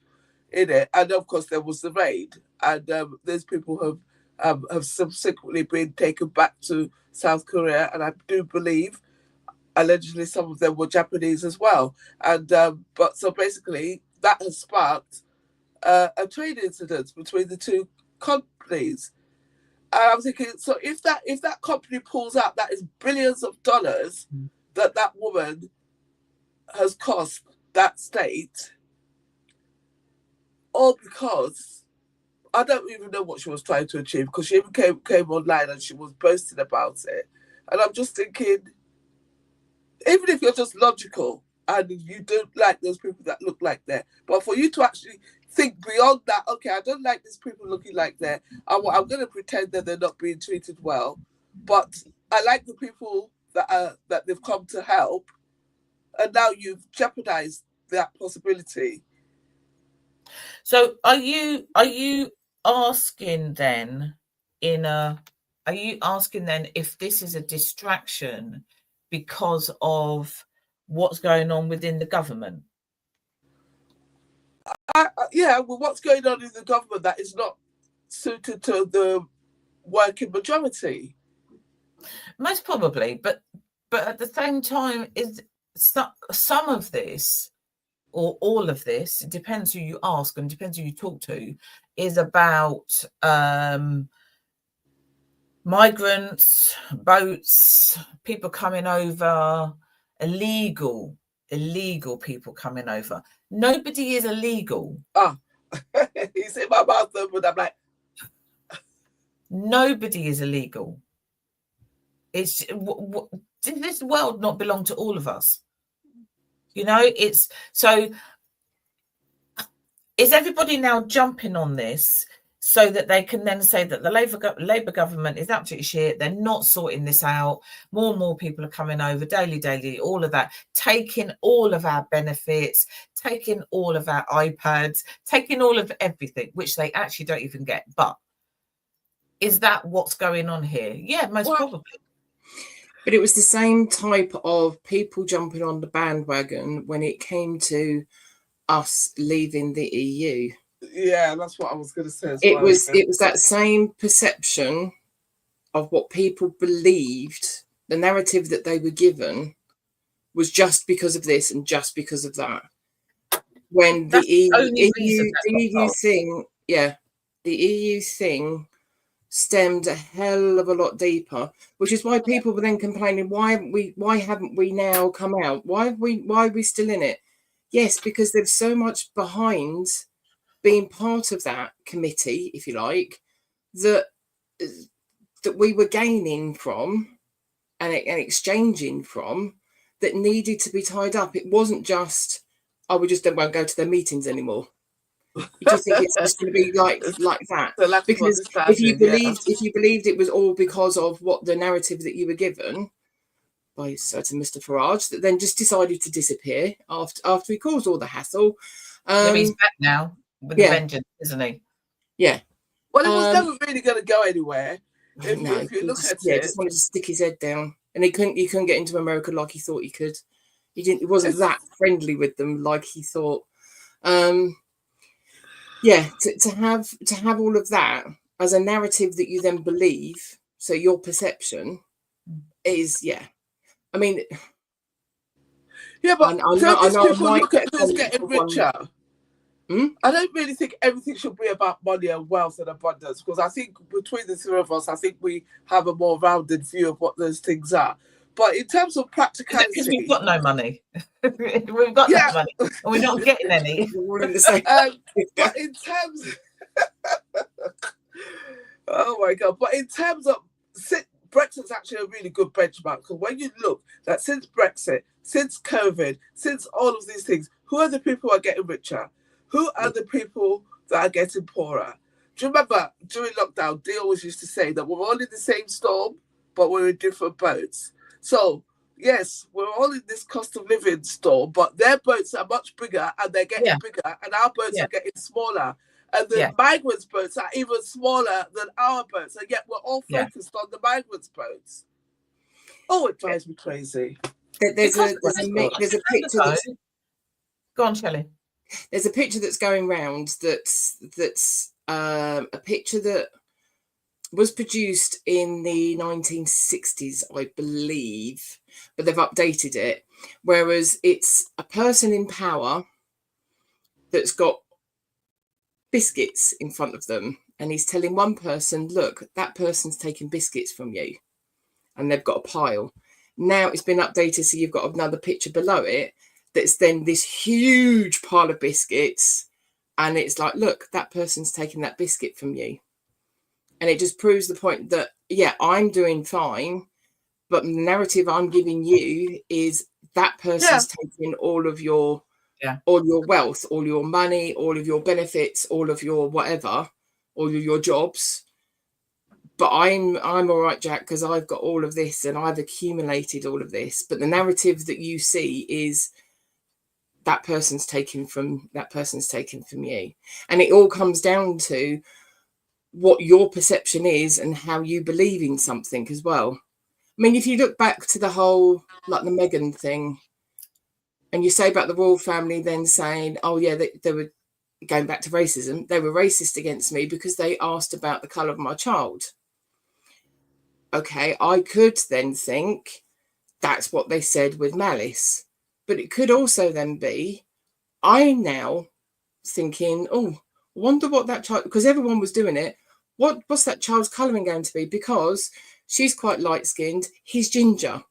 [SPEAKER 3] in it. And of course there was the raid, and those people have subsequently been taken back to South Korea, and I do believe allegedly some of them were Japanese as well. And but so basically that has sparked a trade incident between the two companies. And I'm thinking, so if that company pulls out, that is billions of dollars that woman has cost that state, all because I don't even know what she was trying to achieve, because she even came online and she was boasting about it. And I'm just thinking, even if you're just logical and you don't like those people that look like that, but for you to actually think beyond that, okay, I don't like these people looking like that, I'm going to pretend that they're not being treated well, but I like the people that they've come to help, and now you've jeopardized that possibility.
[SPEAKER 1] So are you asking then if this is a distraction because of what's going on within the government?
[SPEAKER 3] Yeah, well, what's going on in the government that is not suited to the working majority?
[SPEAKER 1] Most probably, but at the same time, is some of this or all of this, it depends who you ask and depends who you talk to, is about migrants, boats, people coming over, illegal people coming over. Nobody is illegal.
[SPEAKER 3] He's in my mouth, but I'm like,
[SPEAKER 1] nobody is illegal. It's this world not belong to all of us. You know, it's so. Is everybody now jumping on this so that they can then say that the Labour government is absolutely shit? They're not sorting this out. More and more people are coming over daily, all of that, taking all of our benefits, taking all of our iPads, taking all of everything, which they actually don't even get. But is that what's going on here? Yeah, most probably.
[SPEAKER 2] But it was the same type of people jumping on the bandwagon when it came to us leaving the EU.
[SPEAKER 3] Yeah, that's what I was going to say.
[SPEAKER 2] It was that same perception of what people believed, the narrative that they were given was just because of this and just because of that. When the EU thing stemmed a hell of a lot deeper, which is why people were then complaining, why haven't we now come out? Why are we still in it? Yes, because there's so much behind being part of that committee, if you like, that we were gaining from and exchanging from, that needed to be tied up. It wasn't just, we just won't go to their meetings anymore. You just think it's just going to be like that? Because if you believed it was all because of what the narrative that you were given by certain Mr. Farage, that then just decided to disappear after he caused all the hassle.
[SPEAKER 1] He's back now with the vengeance, isn't he?
[SPEAKER 2] Yeah.
[SPEAKER 3] Well, it was never really going to go anywhere. If you look at it,
[SPEAKER 2] just wanted to stick his head down, and he couldn't get into America like he thought he could. He wasn't that friendly with them like he thought. To have all of that as a narrative that you then believe, so your perception is, I mean,
[SPEAKER 3] but people look at who's getting richer. I don't really think everything should be about money and wealth and abundance, because I think between the three of us, I think we have a more rounded view of what those things are. But in terms of practicality,
[SPEAKER 1] because we've got no money, we've got no money, and we're not getting any.
[SPEAKER 3] But in terms, oh my God! But in terms of Brexit's actually a really good benchmark, because when you look that since Brexit, since COVID, since all of these things, who are the people who are getting richer? Who are the people that are getting poorer? Do you remember during lockdown, they always used to say that we're all in the same storm, but we're in different boats. So, yes, we're all in this cost of living storm, but their boats are much bigger and they're getting bigger, and our boats are getting smaller. And the migrants' boats are even smaller than our boats, and yet we're all focused on the migrants' boats. Oh, it drives me crazy.
[SPEAKER 2] There's a picture.
[SPEAKER 1] Go on, Shelley.
[SPEAKER 2] There's a picture that's going round that's a picture that was produced in the 1960s, I believe, but they've updated it. Whereas it's a person in power that's got biscuits in front of them, and he's telling one person, look, that person's taking biscuits from you, and they've got a pile. Now it's been updated, so you've got another picture below it that's then this huge pile of biscuits, and it's like, look, that person's taking that biscuit from you. And it just proves the point that, I'm doing fine, but the narrative I'm giving you is that person's taking all of your wealth, all your money, all of your benefits, all of your whatever, all of your jobs. But I'm all right, Jack, because I've got all of this and I've accumulated all of this. But the narrative that you see is that person's taken from you. And it all comes down to what your perception is and how you believe in something as well. I mean, if you look back to the whole, like the Meghan thing, and you say about the royal family then saying, oh yeah, they were going back to racism, they were racist against me because they asked about the colour of my child. Okay, I could then think that's what they said with malice. But it could also then be, I'm now thinking, oh, wonder what that child, because everyone was doing it, what's that child's colouring going to be? Because she's quite light-skinned, he's ginger.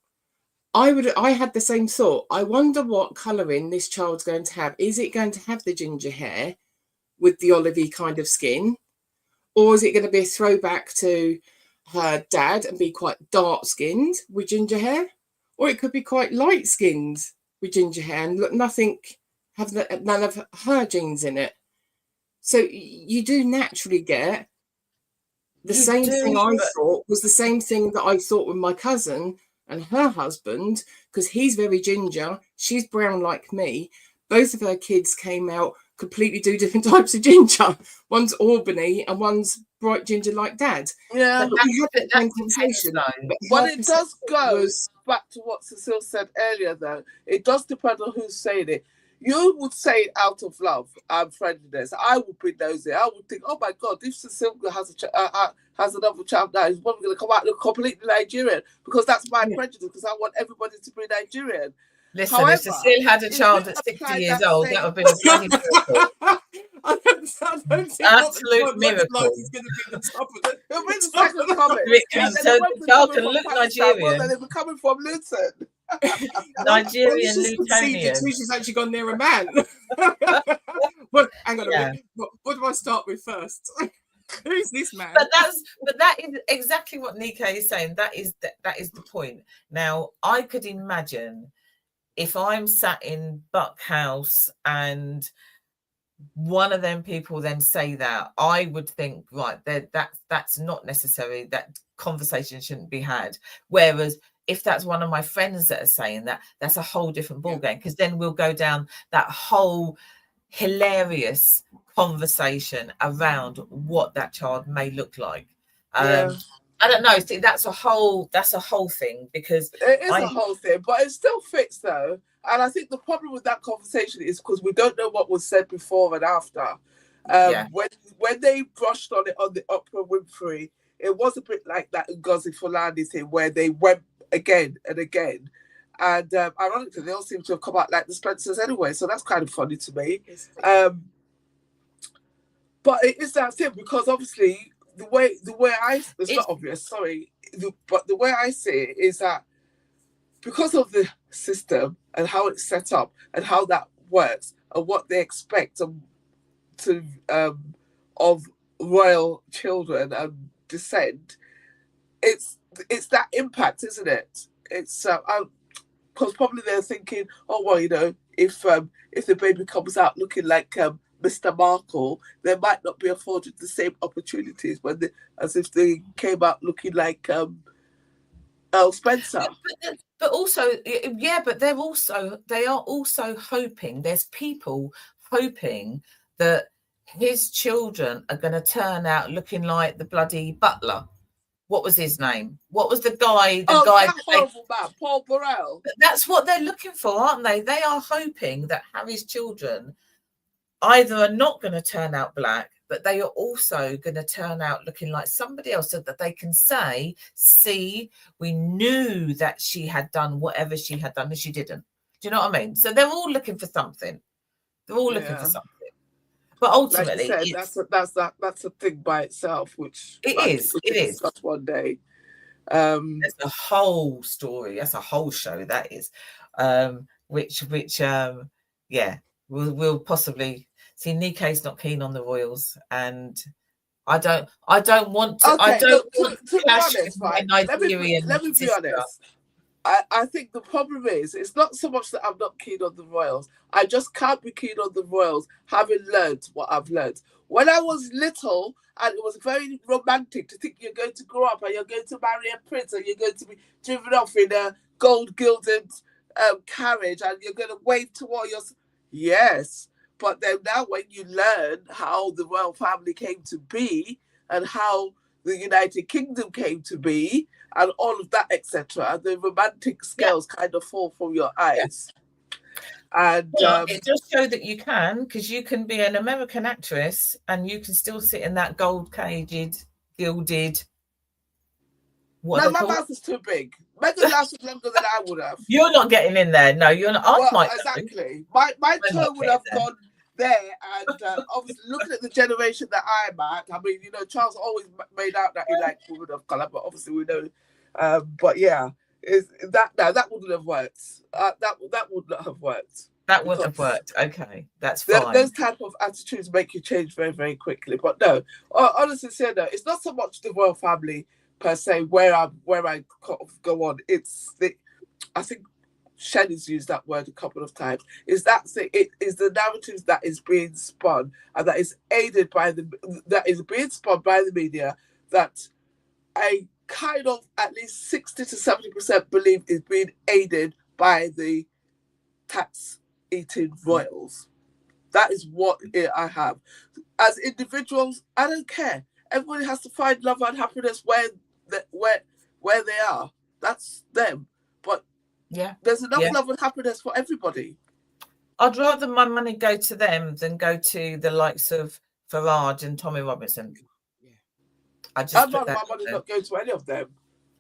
[SPEAKER 2] I had the same thought. I wonder what colouring this child's going to have. Is it going to have the ginger hair with the olivey kind of skin? Or is it going to be a throwback to her dad and be quite dark-skinned with ginger hair? Or it could be quite light-skinned with ginger hair and look nothing, have none of her genes in it. So you do naturally get the same thing I thought was the same thing that I thought with my cousin and her husband, because he's very ginger, she's brown like me. Both of her kids came out completely two different types of ginger. One's Albany and one's bright ginger like dad.
[SPEAKER 3] Yeah,
[SPEAKER 2] but we had that conversation.
[SPEAKER 3] But it does go back to what Cecile said earlier, though. It does depend on who's saying it. You would say it out of love and friendliness. I would be nosy. I would think, oh my God, if Cecile has another child now, he's probably going to come out look completely Nigerian, because that's my prejudice, because I want everybody to be Nigerian.
[SPEAKER 1] Listen, however, if Cecile had a child at 60 years old, that would have been a bloody miracle.
[SPEAKER 2] I don't think
[SPEAKER 1] absolute miracle.
[SPEAKER 2] He's going to be the top of it.
[SPEAKER 3] It'll be the second comment.
[SPEAKER 1] So the child can look Nigerian.
[SPEAKER 3] Then they're coming from Luton.
[SPEAKER 1] Nigerian Lutonian.
[SPEAKER 2] She's actually gone near a man. But hang on a minute. What do I start with first? Who's this man?
[SPEAKER 1] But that is exactly what Nika is saying. That is the point. Now, I could imagine if I'm sat in Buck House and one of them people then say that, I would think, right, that's not necessary. That conversation shouldn't be had. Whereas if that's one of my friends that are saying that, that's a whole different ballgame, because then we'll go down that whole hilarious conversation around what that child may look like.
[SPEAKER 3] Yeah.
[SPEAKER 1] I don't know. See, that's a whole thing, because
[SPEAKER 3] it is a whole thing, but it still fits though. And I think the problem with that conversation is because we don't know what was said before and after. When they brushed on it on the Oprah Winfrey, it was a bit like that Ngozi Fulani thing where they went again and again. And ironically, they all seem to have come out like the Spencers anyway, so that's kind of funny to me. But it is that thing, because obviously the way it's not obvious, sorry, but the way I see it is that because of the system and how it's set up and how that works and what they expect of royal children and descent, it's that impact, isn't it? It's because probably they're thinking, oh well, you know, if the baby comes out looking like Mr. Markle, they might not be afforded the same opportunities as if they came out looking like Earl Spencer.
[SPEAKER 1] But also, yeah, but they are also hoping, there's people hoping that his children are going to turn out looking like the bloody butler. What was his name? What was the guy?
[SPEAKER 3] That horrible man, Paul Burrell.
[SPEAKER 1] That's what they're looking for, aren't they? They are hoping that Harry's children either are not going to turn out black, but they are also going to turn out looking like somebody else, so that they can say, see, we knew that she had done whatever she had done and she didn't. Do you know what I mean? So they're all looking for something. They're all looking for something. But ultimately,
[SPEAKER 3] like you said, that's a thing by itself, which
[SPEAKER 1] it is.
[SPEAKER 3] Discuss one day.
[SPEAKER 1] There's a whole story. That's a whole show. That is, which yeah, we'll possibly see. Nike's not keen on the royals, and I don't want to.
[SPEAKER 3] Okay,
[SPEAKER 1] I don't
[SPEAKER 3] want to be honest,
[SPEAKER 1] right?
[SPEAKER 3] Let me be honest. I think the problem is, it's not so much that I'm not keen on the royals. I just can't be keen on the royals, having learned what I've learned. When I was little, and it was very romantic to think you're going to grow up and you're going to marry a prince and you're going to be driven off in a gold-gilded carriage and you're going to wave to all your... Yes, but then now when you learn how the royal family came to be and how the United Kingdom came to be and all of that, etc., the romantic scales kind of fall from your eyes. And
[SPEAKER 1] it does show that you can, because you can be an American actress and you can still sit in that gold-caged, gilded...
[SPEAKER 3] No, my mouth is too big. Megan lasted longer than I would have.
[SPEAKER 1] You're not getting in there. No, you're not.
[SPEAKER 3] Exactly. My toe would have gone there, and obviously looking at the generation that I'm at, I mean, you know, Charles always made out that he liked women of colour, but obviously we know. But yeah, that wouldn't have worked. That would not have worked.
[SPEAKER 1] That wouldn't have worked. Okay, that's fine.
[SPEAKER 3] Those type of attitudes make you change very, very quickly. But no, honestly, no, it's not so much the royal family per se where I go on. It's I think Shelley's used that word a couple of times. It is the narratives that is being spun and that is being spun by the media, that I kind of at least 60 to 70% believe is being aided by the tax-eating royals. That is what I have. As individuals, I don't care. Everybody has to find love and happiness where they are. That's them. But there's enough love and happiness for everybody.
[SPEAKER 1] I'd rather my money go to them than go to the likes of Farage and Tommy Robinson. I'd rather
[SPEAKER 3] my money not go to any of them.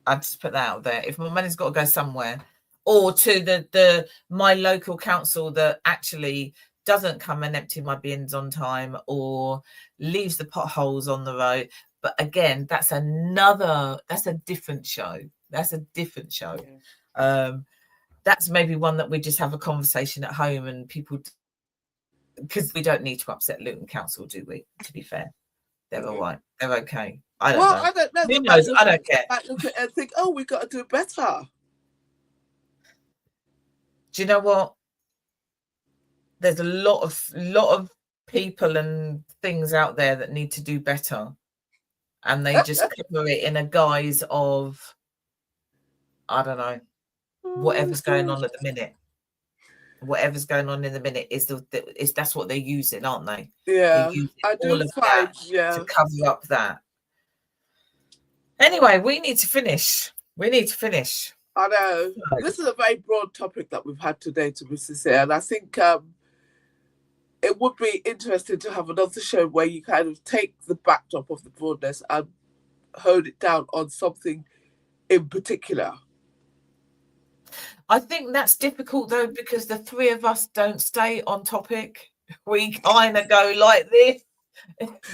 [SPEAKER 1] I'd just put that out there. If my money's got to go somewhere, or to my local council that actually doesn't come and empty my bins on time or leaves the potholes on the road. But again, that's a different show. That's a different show. That's maybe one that we just have a conversation at home and people, because we don't need to upset Luton Council, do we? To be fair, they're all right. They're okay. I don't know.
[SPEAKER 3] I don't know.
[SPEAKER 1] Who knows? I don't care.
[SPEAKER 3] I look at it and think, oh, we got to do better.
[SPEAKER 1] Do you know what? There's a lot of people and things out there that need to do better, and they just cover it in a guise of, I don't know, whatever's going on at the minute. whatever's going on in the minute is that's what they're using, aren't they?
[SPEAKER 3] Yeah,
[SPEAKER 1] I do find to cover up that. Anyway, we need to finish.
[SPEAKER 3] I know. This is a very broad topic that we've had today, to be sincere, and I think it would be interesting to have another show where you kind of take the backdrop of the broadness and hone it down on something in particular.
[SPEAKER 1] I think that's difficult though, because the three of us don't stay on topic. We kind of go like this.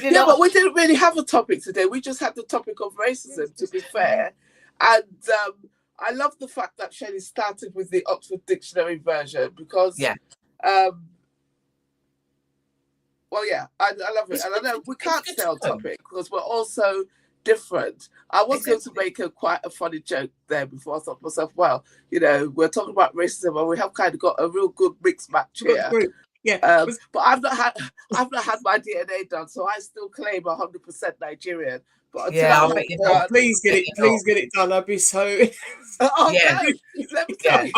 [SPEAKER 3] Yeah, but we didn't really have a topic today. We just had the topic of racism, to be fair. And I love the fact that Shelley started with the Oxford Dictionary version because, well, yeah, I love it. And I know we can't stay on topic because we're also different. I was going to make quite a funny joke there before I thought to myself, well, you know, we're talking about racism and we have kind of got a real good mixed match here.
[SPEAKER 2] Yeah,
[SPEAKER 3] but I've not had my DNA done, so I still claim 100% Nigerian. But
[SPEAKER 2] please get it done. I'd be so.
[SPEAKER 3] Let me tell you,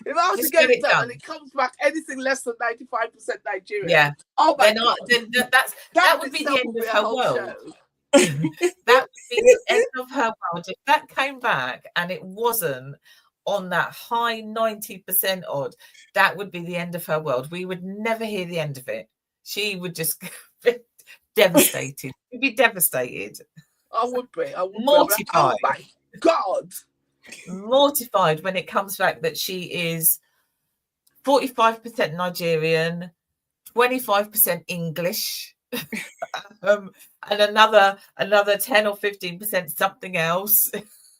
[SPEAKER 3] if I was to get it done and it comes back anything less than 95% Nigerian,
[SPEAKER 1] that would be the end of her world. That would be the end of her world. If that came back and it wasn't on that high 90% odd, that would be the end of her world. We would never hear the end of it. She would just be devastated. She'd be devastated.
[SPEAKER 3] I would be.
[SPEAKER 1] Mortified.
[SPEAKER 3] Oh my God.
[SPEAKER 1] Mortified when it comes back that she is 45% Nigerian, 25% English, and another 10 or 15% something else.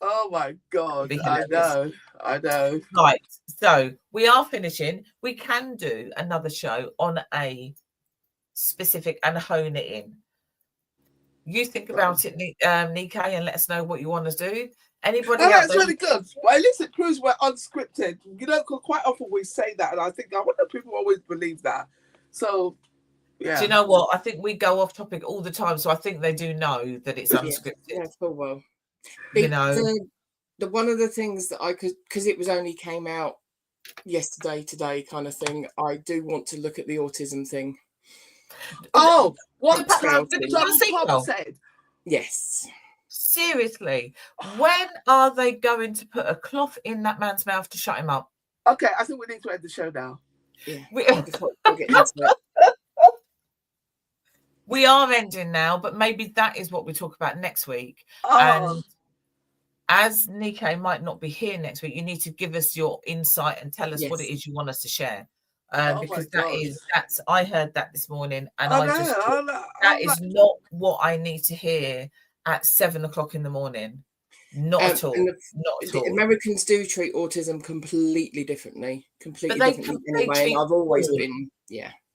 [SPEAKER 3] Oh my God, I know.
[SPEAKER 1] Right, so we are finishing. We can do another show on a specific and hone it in. You think about it, Nikkei, and let us know what you want to do. Anybody else?
[SPEAKER 3] That's really good. Well, at least at Cruise we're unscripted. You know, quite often we say that, and I wonder if people always believe that. So, yeah.
[SPEAKER 1] Do you know what? I think we go off topic all the time, so I think they do know that it's unscripted.
[SPEAKER 2] Yeah, full well.
[SPEAKER 1] You know,
[SPEAKER 2] the one of the things that I could, because it was only came out today kind of thing. I do want to look at the autism thing.
[SPEAKER 3] Oh, what Bob said?
[SPEAKER 2] Yes.
[SPEAKER 1] Seriously, when are they going to put a cloth in that man's mouth to shut him up?
[SPEAKER 3] Okay, I think we need to end the show now.
[SPEAKER 2] Yeah.
[SPEAKER 1] We are ending now, but maybe that is what we talk about next week.
[SPEAKER 3] Oh.
[SPEAKER 1] And as Nikkei might not be here next week, you need to give us your insight and tell us what it is you want us to share. Because that's I heard that this morning, and that is not what I need to hear at 7 o'clock in the morning. Not at all. Not at all.
[SPEAKER 2] Americans do treat autism completely differently. Anyway, and I've always been,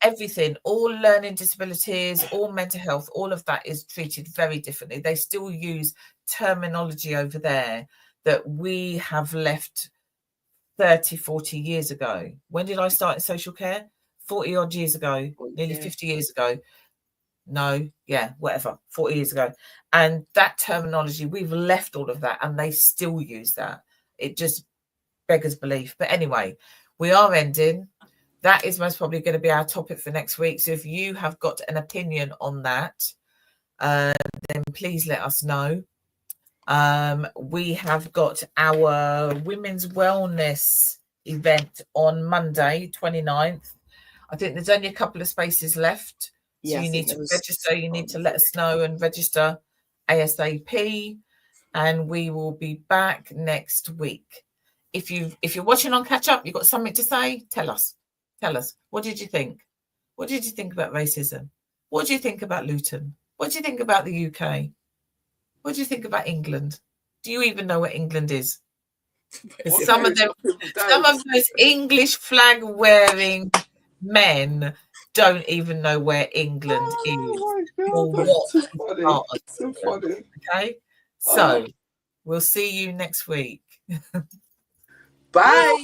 [SPEAKER 1] everything, all learning disabilities, all mental health, all of that is treated very differently. They still use terminology over there that we have left 30, 40 years ago. When did I start in social care? 40 odd years ago, nearly 50 years ago. No, whatever, 40 years ago. And that terminology, we've left all of that and they still use that. It just beggars belief. But anyway, we are ending. That is most probably going to be our topic for next week. So if you have got an opinion on that, then please let us know. We have got our women's wellness event on Monday, 29th. I think there's only a couple of spaces left. So you need to register. You need to let us know and register ASAP. And we will be back next week. If you're watching on Catch Up, you've got something to say, tell us. Tell us. What did you think? What did you think about racism? What do you think about Luton? What do you think about the UK? What do you think about England? Do you even know what England is? Some of those English flag wearing men don't even know where England is. Or what
[SPEAKER 3] so funny.
[SPEAKER 1] Okay, so we'll see you next week.
[SPEAKER 3] Bye.